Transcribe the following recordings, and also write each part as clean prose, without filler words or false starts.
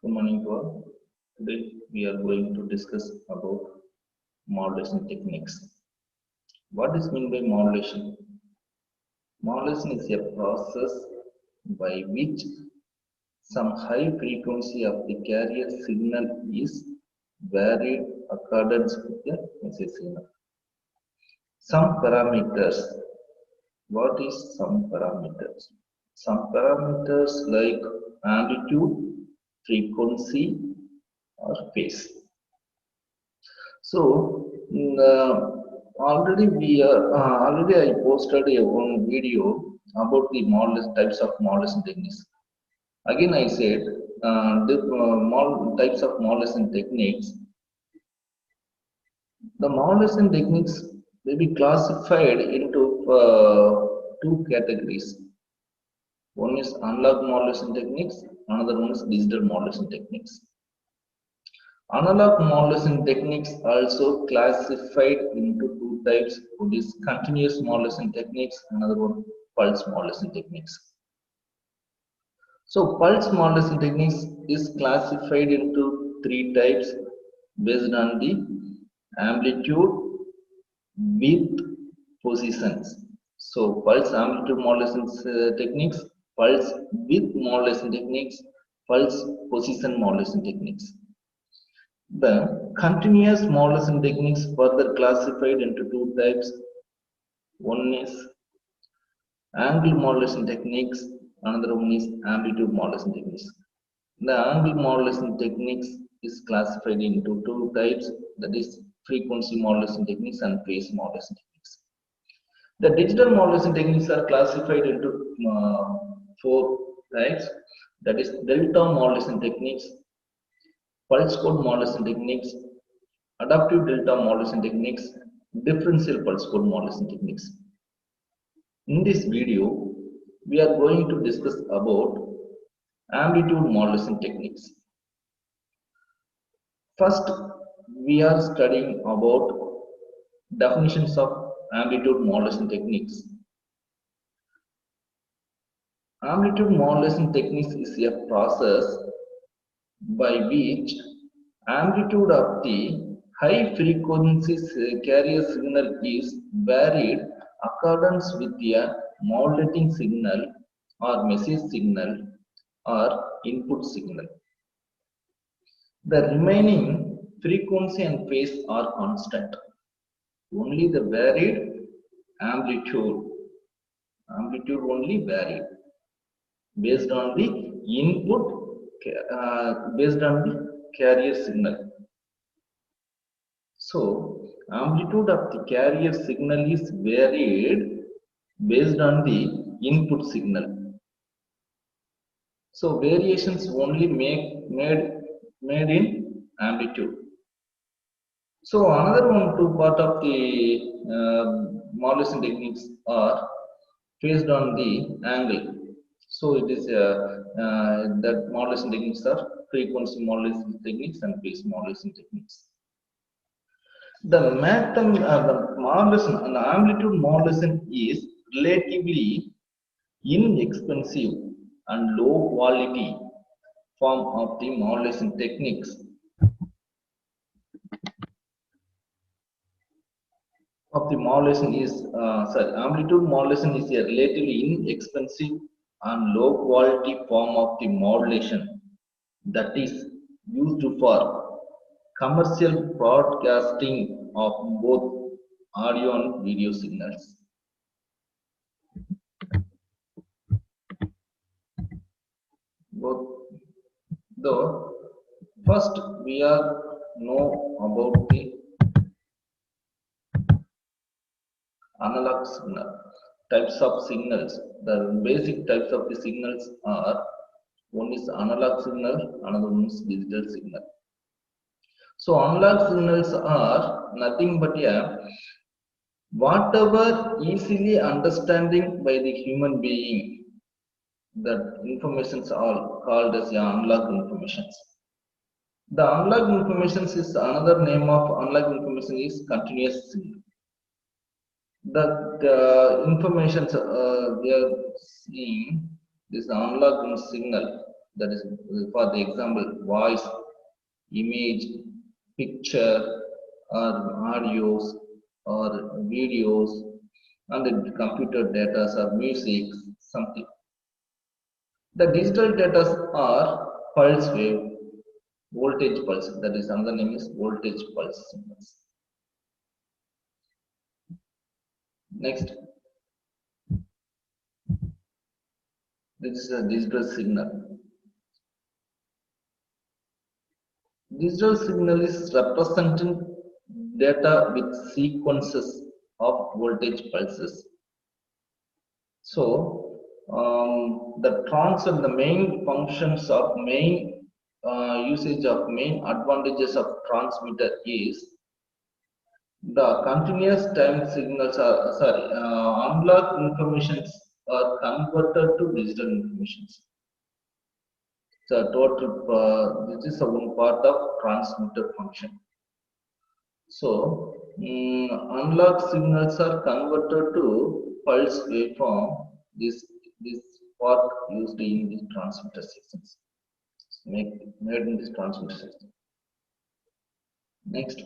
Good morning to all. Today we are going to discuss about modulation techniques. What is meant by modulation? Modulation is a process by which some high frequency of the carrier signal is varied accordance with the message signal. Some parameters. What is some parameters? Some parameters like amplitude, frequency, or phase. So already I posted a one video about the modulation types of modulation techniques. Again, I said the types of modulation techniques. The modulation techniques may be classified into two categories. One is analog modulation techniques, another one is digital modulation techniques. Analog modulation techniques also classified into two types. One is continuous modulation techniques, another one pulse modulation techniques. So pulse modulation techniques is classified into three types based on the amplitude, width, positions. So pulse amplitude modulation techniques, pulse width modulation techniques, pulse position modulation techniques. The continuous modulation techniques further classified into two types. One is angle modulation techniques, another one is amplitude modulation techniques. The angle modulation techniques is classified into two types, that is frequency modulation techniques and phase modulation techniques. The digital modulation techniques are classified into four types, that is delta modulation techniques, pulse code modulation techniques, adaptive delta modulation techniques, differential pulse code modulation techniques. In this video, we are going to discuss about amplitude modulation techniques. First, we are studying about definitions of amplitude modulation techniques. Amplitude modulation techniques is a process by which amplitude of the high frequency carrier signal is varied accordance with a modulating signal or message signal or input signal. The remaining frequency and phase are constant. Only the varied amplitude only varied based on the input, based on the carrier signal. So amplitude of the carrier signal is varied based on the input signal. So variations only made in amplitude. So another two part of the modulation techniques are based on the angle. So it is that modulation techniques are frequency modulation techniques and phase modulation techniques. The modulation and the amplitude modulation is relatively inexpensive and low quality form of the modulation techniques. Amplitude modulation is a relatively inexpensive and low quality form of the modulation that is used for commercial broadcasting of both audio and video signals. Though first we know about the analog signal types of signals. The basic types of the signals are, one is analog signal, another one is digital signal. So analog signals are nothing but whatever easily understanding by the human being. That informations are called as analog informations. The analog informations is another name of analog information is continuous signal. The information we are seeing this analog signal, that is for the example voice, image, picture, or audios, or videos, and the computer data or music, something. The digital data are pulse wave, voltage pulse. That is another name is voltage pulse signals. Next, this is a digital signal. Digital signal is representing data with sequences of voltage pulses. So the main functions of main usage of main advantages of transmitter is the continuous time signals are analog informations are converted to digital informations. So this is one part of transmitter function. So analog signals are converted to pulse waveform. This part used in the transmitter systems, made in this transmitter system. Next,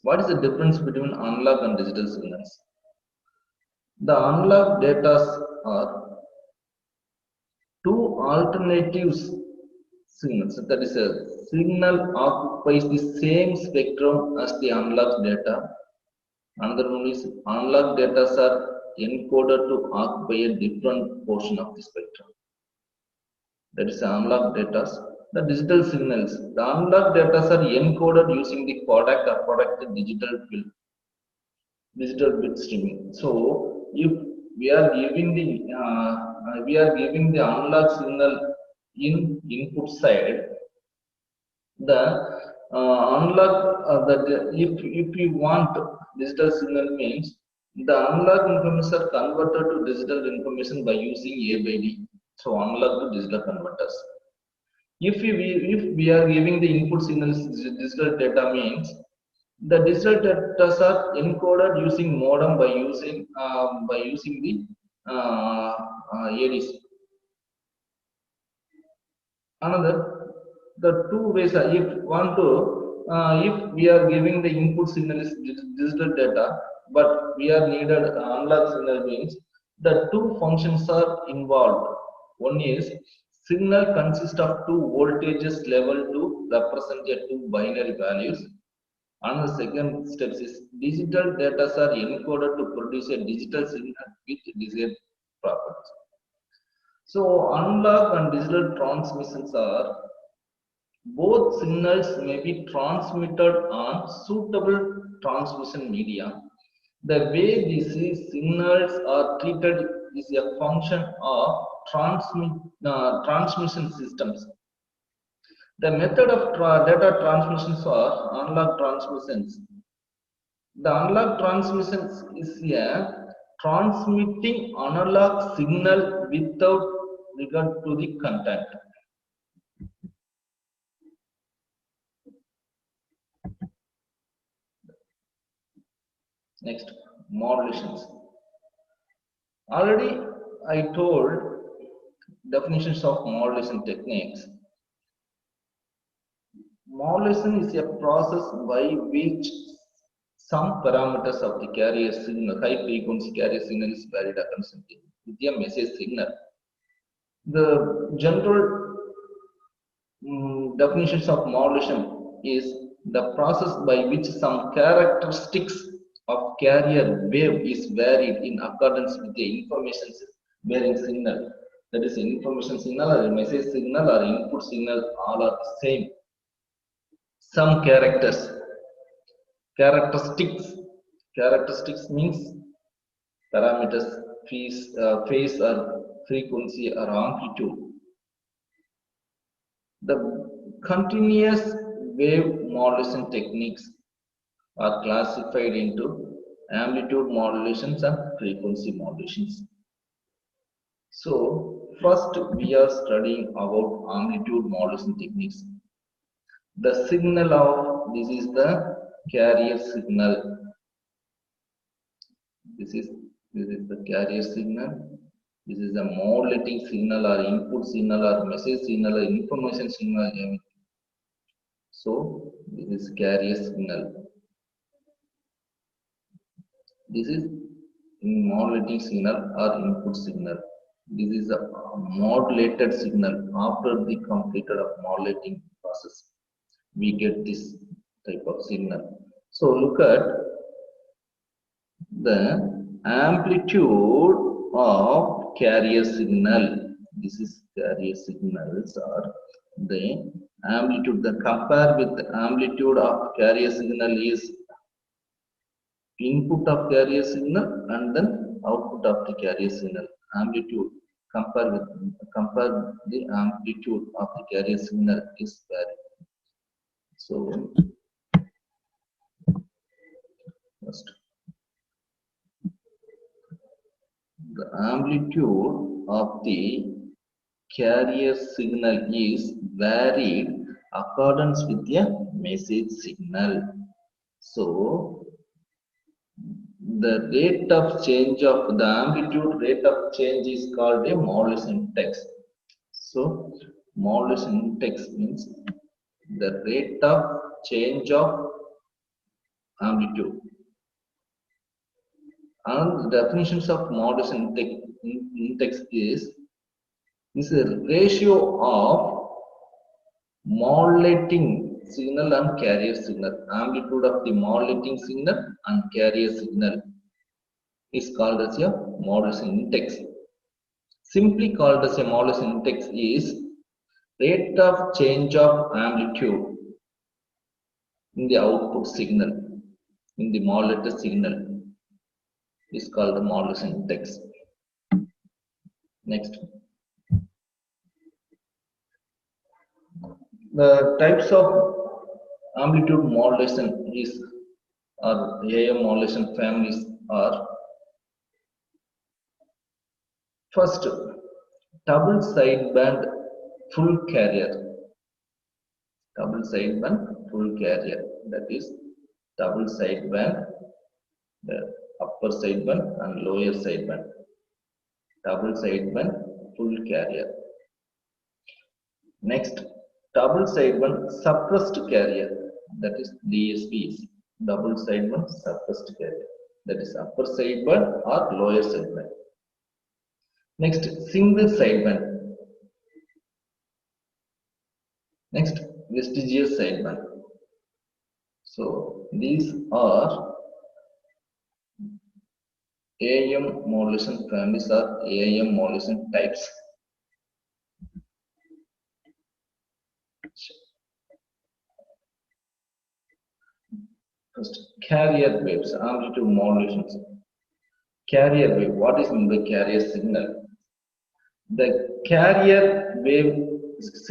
what is the difference between analog and digital signals? The analog data are two alternatives signals. That is, a signal occupies the same spectrum as the analog data. Another one is analog data are encoded to occupy a different portion of the spectrum. That is analog data. The digital signals. The analog data are encoded using the Kodak or Kodak digital film, digital bit streaming. So if we are giving the analog signal in input side, the analog if you want digital signal means the analog information are converted to digital information by using A by D. So analog to digital converters. If we are giving the input signals digital data means the digital data are encoded using modem by using the ADC. Another, the two ways are if we are giving the input signal is digital data, but we are needed analog signal means the two functions are involved. One is signal consists of two voltages level to represent the two binary values. And the second step is digital data are encoded to produce a digital signal with desired properties. So analog and digital transmissions are both signals may be transmitted on suitable transmission media. The way these signals are treated is a function of transmission systems. The method of data transmissions are analog transmissions. The analog transmissions is a transmitting analog signal without regard to the content. Next, modulations. Already I told definitions of modulation techniques. Modulation is a process by which some parameters of the carrier signal, high frequency carrier signal is varied accordingly with a message signal. The general definitions of modulation is the process by which some characteristics of carrier wave is varied in accordance with the information bearing signal. That is, information signal or message signal or input signal all are the same. Some characteristics means parameters, phase or frequency or amplitude. The continuous wave modulation techniques are classified into amplitude modulations and frequency modulations. So first we are studying about amplitude modulation techniques. The signal of this is the carrier signal. This is the carrier signal. This is a modulating signal or input signal or message signal or information signal. So this is carrier signal. This is modulating signal or input signal. This is a modulated signal. After the completed of modulating process, we get this type of signal. So look at the amplitude of carrier signal. This is carrier signals or the amplitude. The compare with the amplitude of carrier signal is input of carrier signal and then output of the carrier signal. Amplitude compare the amplitude of the carrier signal is varied. So first, the amplitude of the carrier signal is varied accordance with the message signal. So the rate of change of the amplitude rate of change is called a modulus index. So modulus index means the rate of change of amplitude. And the definitions of modulus index is a ratio of modulating signal and carrier signal. Amplitude of the modulating signal and carrier signal is called as a modulus index. Simply called as a modulus index is rate of change of amplitude in the output signal, in the modulated signal is called the modulus index. Next, the types of amplitude modulation is or AM modulation families are: first, double sideband full carrier. Double sideband full carrier, that is double sideband, the upper sideband and lower sideband. Double sideband full carrier. Next, double sideband suppressed carrier, that is DSPs. Double sideband suppressed carrier, that is upper sideband or lower sideband. Next, single sideband. Next, vestigial sideband. So these are AM modulation families or AM modulation types. First, carrier waves, amplitude modulations. Carrier wave, what is meant by carrier signal? The carrier wave is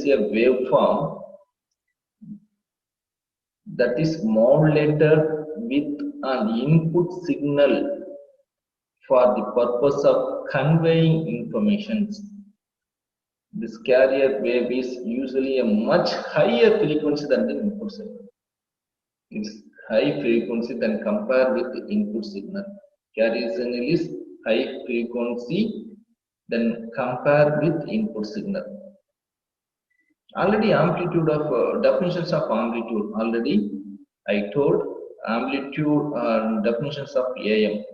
a waveform that is modulated with an input signal for the purpose of conveying information. This carrier wave is usually a much higher frequency than the input signal. It's high frequency than compared with the input signal. Carrier signal is high frequency than compared with input signal. Already amplitude of definitions of amplitude. Already I told amplitude definitions of AM.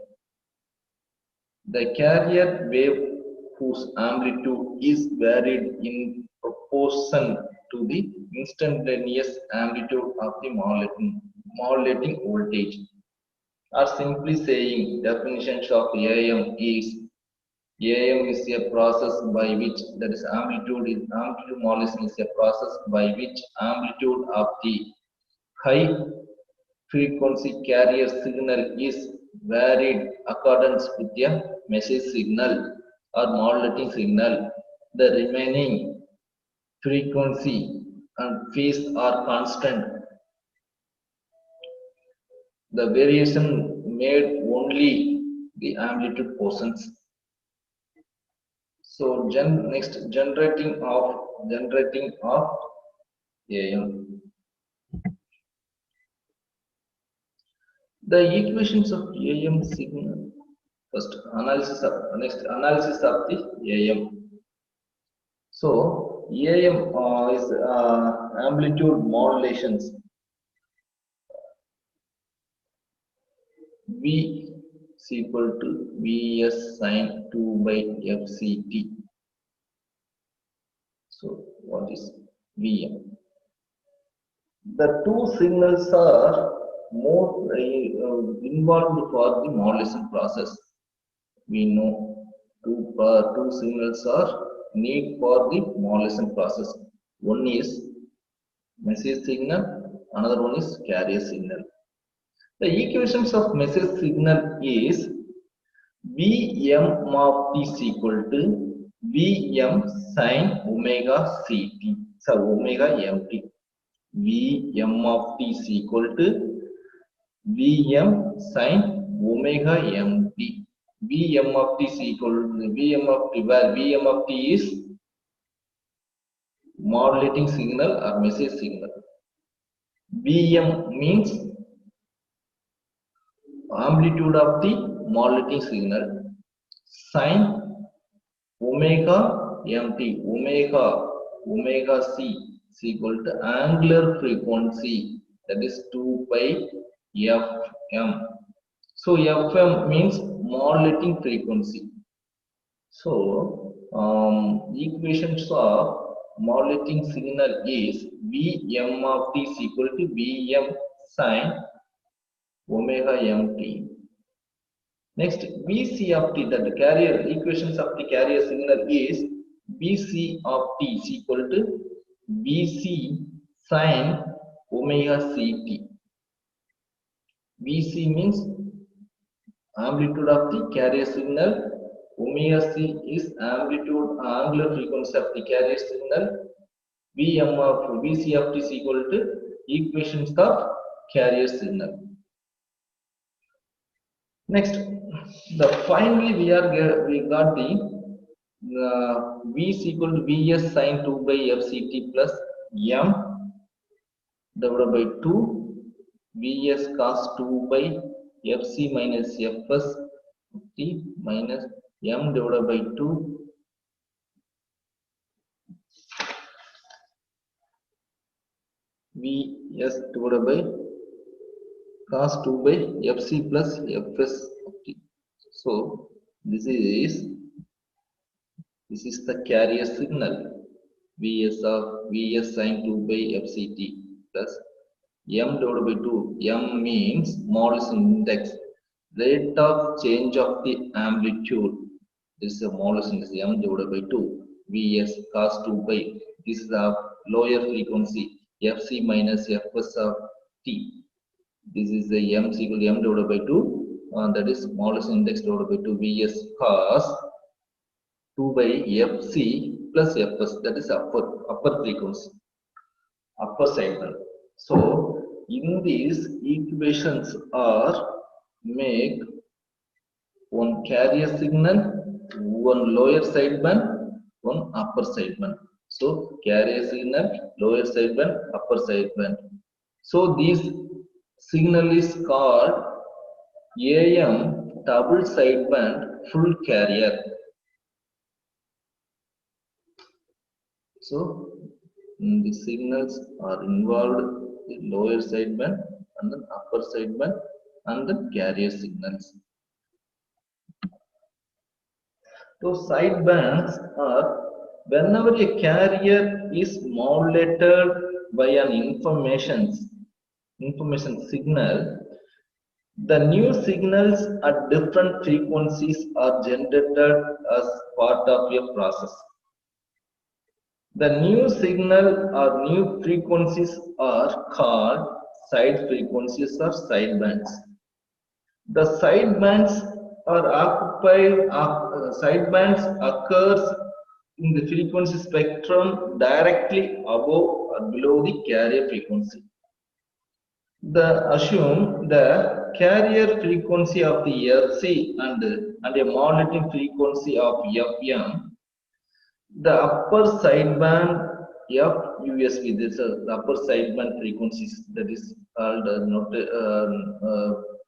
The carrier wave whose amplitude is varied in proportion to the instantaneous amplitude of the modulating voltage. Or simply saying definitions of AM is a process by which, that is amplitude modulation is a process by which amplitude of the high frequency carrier signal is varied accordance with a message signal or modulating signal. The remaining frequency and phase are constant. The variation made only the amplitude portions. So next, generating of AM. The equations of AM signal First analysis of the AM. So AM is amplitude modulations. V is equal to Vs sine 2 by Fct. So what is Vm? The two signals are more involved for the modulation process. We know two signals are need for the modulation process. One is message signal, another one is carrier signal. The equations of message signal is Vm of t is equal to Vm sine omega ct, so omega mt. Vm of t is equal to Vm sine omega mt. Vm of t is equal to Vm of t, where Vm of t is modulating signal or message signal. Vm means amplitude of the modulating signal. Sine omega mt, omega c is equal to angular frequency, that is 2 pi fm. So fm means modulating frequency. So equations of modulating signal is Vm of t is equal to Vm sine omega mt. Next, Vc of t, that the carrier equations of the carrier signal is Vc of t is equal to Vc sine omega ct. Vc means amplitude of the carrier signal. Omega c is amplitude angular frequency of the carrier signal. Vm of Vc of t is equal to equations of carrier signal. Next, finally we got the V is equal to Vs sine 2 by Fct plus m divided by 2 Vs cos 2 by Fc minus Fs t minus m divided by 2 Vs divided by cos 2 by Fc plus Fs t. So this is the carrier signal Vs of Vs sine 2 by Fct plus m divided by 2. M means modulation index, rate of change of the amplitude. This is a modulation index, m divided by 2. Vs cos 2 by, this is the lower frequency, Fc minus Fs of t. This is the m is equal to m divided by 2, that is modulation index divided by 2 Vs cos 2 by Fc plus Fs, that is upper frequency, upper sideband. So in these equations are make one carrier signal, one lower sideband, one upper sideband. So carrier signal, lower sideband, upper sideband. So this signal is called AM double sideband full carrier. So the signals are involved in lower sideband and then upper sideband and then carrier signals. Those sidebands are whenever a carrier is modulated by an information signal, the new signals at different frequencies are generated as part of a process. The new signal or new frequencies are called side frequencies or sidebands. The sidebands are sidebands occurs in the frequency spectrum directly above or below the carrier frequency. Assume the carrier frequency of the Fc and a modulating frequency of Fm. The upper sideband FUSV, this is the upper sideband frequencies, that is called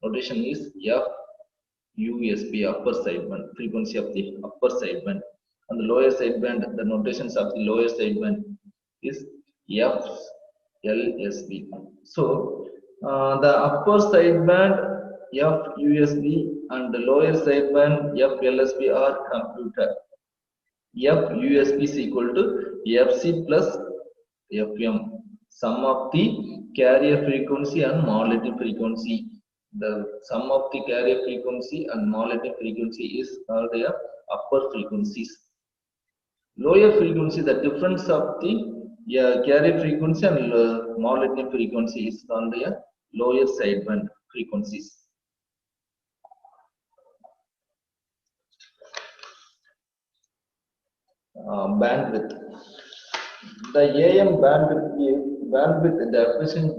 notation is USB upper sideband, frequency of the upper sideband, and the lower sideband, the notations of the lower sideband is FLSB. So the upper sideband FUSB and the lower sideband FLSB are computed. FUSB is equal to FC plus FM, sum of the carrier frequency and modulating frequency. The sum of the carrier frequency and modulating frequency is called the upper frequencies. Lower frequency, the difference of the carrier frequency and modulating frequency is called the lower sideband frequencies. Bandwidth. The AM bandwidth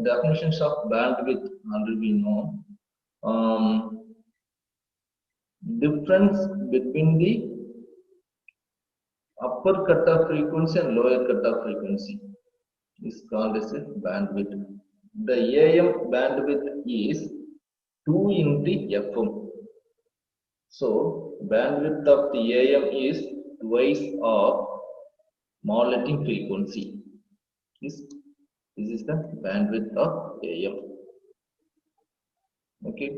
definitions of bandwidth already we know. Difference between the upper cutoff frequency and lower cutoff frequency is called as a bandwidth. The AM bandwidth is 2 into FM. So bandwidth of the AM is twice of modulating frequency. This is the bandwidth of AM. Okay.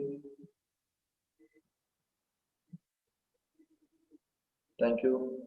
Thank you.